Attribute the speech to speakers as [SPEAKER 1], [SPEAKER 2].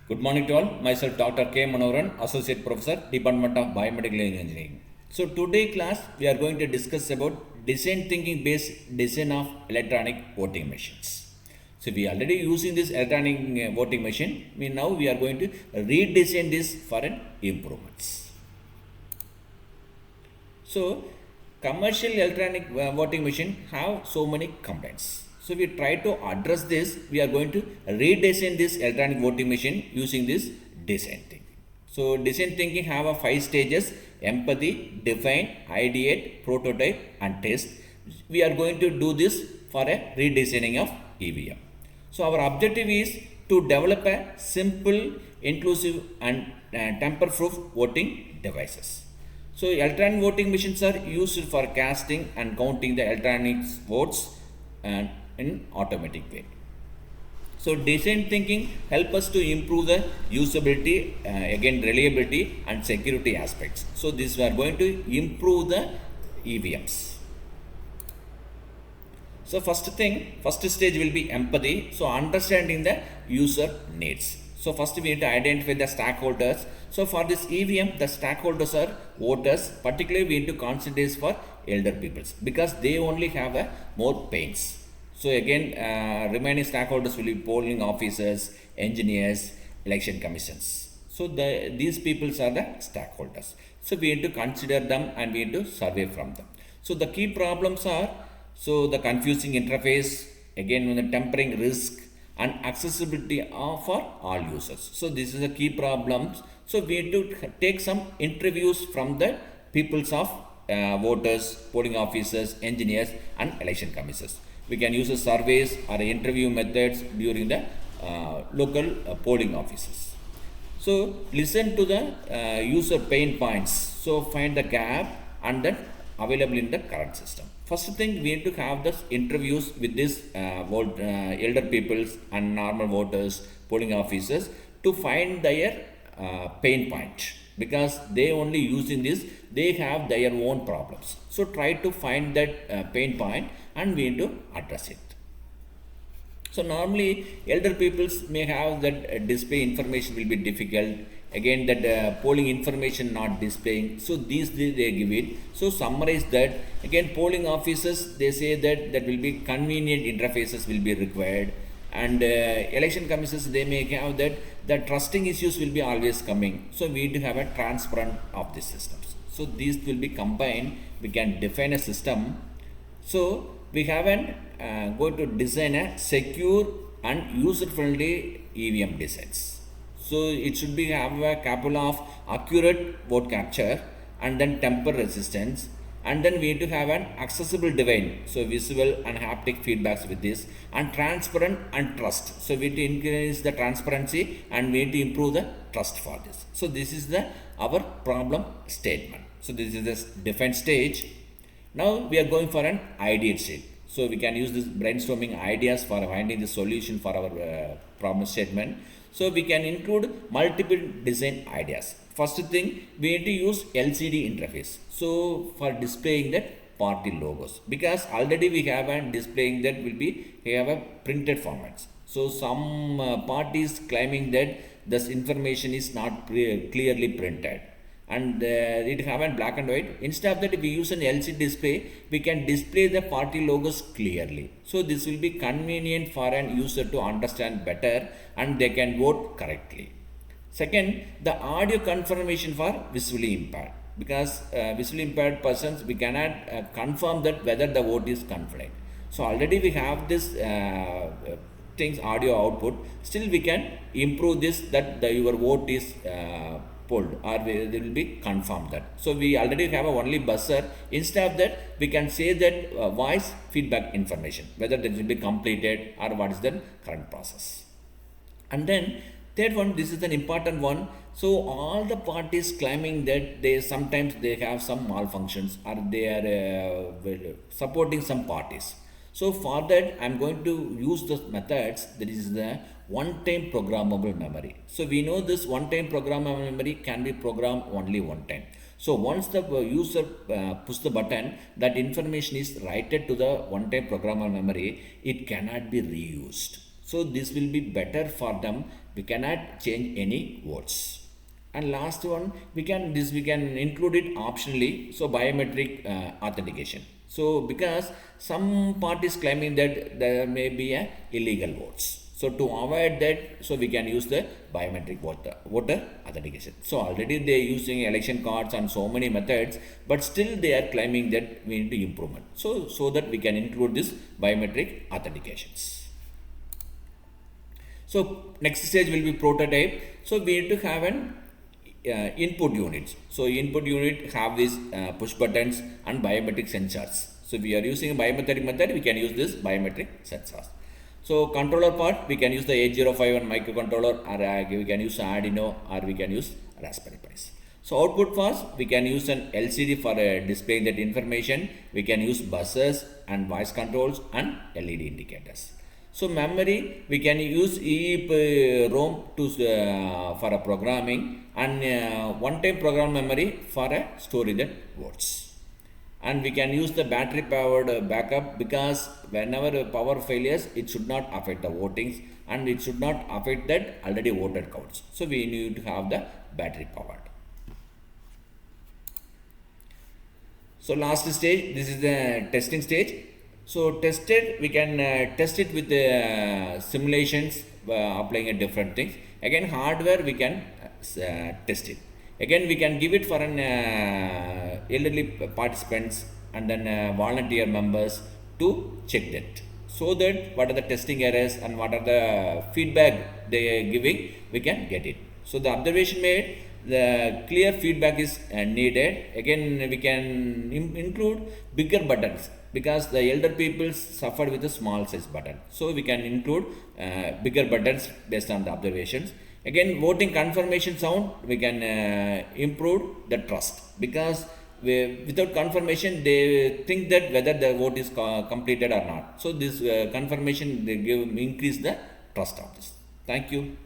[SPEAKER 1] Good morning to all. Myself Dr. K. Manoharan, Associate Professor, Department of Biomedical Engineering. So today class we are going to discuss about design thinking based design of electronic voting machines. So we are already using this electronic voting machine. Now we are going to redesign this for an improvements. So commercial electronic voting machine have so many complaints. So we try to address this. We are going to redesign this electronic voting machine using this design thinking. So design thinking have a 5 stages: empathy, define, ideate, prototype and test. We are going to do this for a redesigning of EVM. So our objective is to develop a simple, inclusive and tamper-proof voting devices. So electronic voting machines are used for casting and counting the electronic votes and in automatic way. So design thinking help us to improve the usability, again reliability and security aspects. So this we are going to improve the EVMs. So first stage will be empathy. So understanding the user needs. So first we need to identify the stakeholders. So for this EVM, the stakeholders are voters. Particularly we need to consider for elder peoples because they only have more pains. So again, remaining stakeholders will be polling officers, engineers, election commissions. So these peoples are the stakeholders. So we need to consider them and we need to survey from them. So the key problems are, so the confusing interface, again the tempering risk and accessibility for all users. So this is the key problems. So we need to take some interviews from the peoples of voters, polling officers, engineers and election commissioners. We can use surveys or interview methods during the local polling offices. So listen to the user pain points. So find the gap and then available in the current system. First thing, we need to have the interviews with this elder peoples and normal voters, polling officers to find their pain point, because they only using this, they have their own problems. So try to find that pain point and we need to address it. So normally elder peoples may have that display information will be difficult. Again that polling information not displaying. So these they give it. So summarize that. Again polling officers, they say that will be convenient interfaces will be required. And election commissions, they may have that the trusting issues will be always coming. So we need to have a transparent of the systems. So these will be combined. We can define a system. So we have going to design a secure and user-friendly EVM designs. So it should be have a capable of accurate vote capture and then tamper-resistance, and then we need to have an accessible domain, so visual and haptic feedbacks with this, and transparent and trust. So we need to increase the transparency and we need to improve the trust for this. So this is our problem statement. So this is the define stage. Now we are going for an ideate stage. So we can use this brainstorming ideas for finding the solution for our problem statement. So we can include multiple design ideas. First thing, we need to use LCD interface. So for displaying that party logos, because already we have a displaying that will be, we have a printed formats. So some parties claiming that this information is not clearly printed, and it have a black and white. Instead of that, if we use an LCD display, we can display the party logos clearly. So this will be convenient for an user to understand better and they can vote correctly. Second, the audio confirmation for visually impaired, because visually impaired persons, we cannot confirm that whether the vote is confirmed. So already we have this things audio output. Still we can improve this, that your vote is polled or they will be confirmed that. So we already have a only buzzer. Instead of that, we can say that voice feedback information, whether that will be completed or what is the current process. And then third one, this is an important one. So all the parties claiming that they sometimes they have some malfunctions or they are supporting some parties. So for that, I am going to use the methods, that is the one-time programmable memory. So we know this one-time programmable memory can be programmed only one time. So once the user push the button, that information is written to the one-time programmable memory, it cannot be reused. So this will be better for them. We cannot change any words. And last one, we can include it optionally. So biometric authentication. So because some parties claiming that there may be a illegal votes. So to avoid that, so we can use the biometric voter authentication. So already they are using election cards and so many methods, but still they are claiming that we need to improvement. So that we can include this biometric authentications. So next stage will be prototype. So we need to have an input units. So input unit have these push buttons and biometric sensors. So we are using a biometric method, we can use this biometric sensors. So controller part, we can use the 8051 microcontroller, or we can use Arduino, or we can use Raspberry Pis. So output first, we can use an LCD for displaying that information. We can use buzzers and voice controls and LED indicators. So memory, we can use EEPROM for a programming, and one-time program memory for a storing the words. And we can use the battery powered backup, because whenever power failures, it should not affect the votings, and it should not affect that already voted counts. So we need to have the battery powered. So last stage, this is the testing stage. So tested, we can test it with simulations, applying different things. Again, hardware we can test it. Again, we can give it for an elderly participants and then volunteer members to check that. So that what are the testing errors and what are the feedback they are giving, we can get it. So the observation made, the clear feedback is needed. Again, we can include bigger buttons, because the elder people suffered with a small size button. So we can include bigger buttons based on the observations. Again, voting confirmation sound, we can improve the trust, because without confirmation they think that whether the vote is completed or not. So this confirmation, they increase the trust of this. Thank you.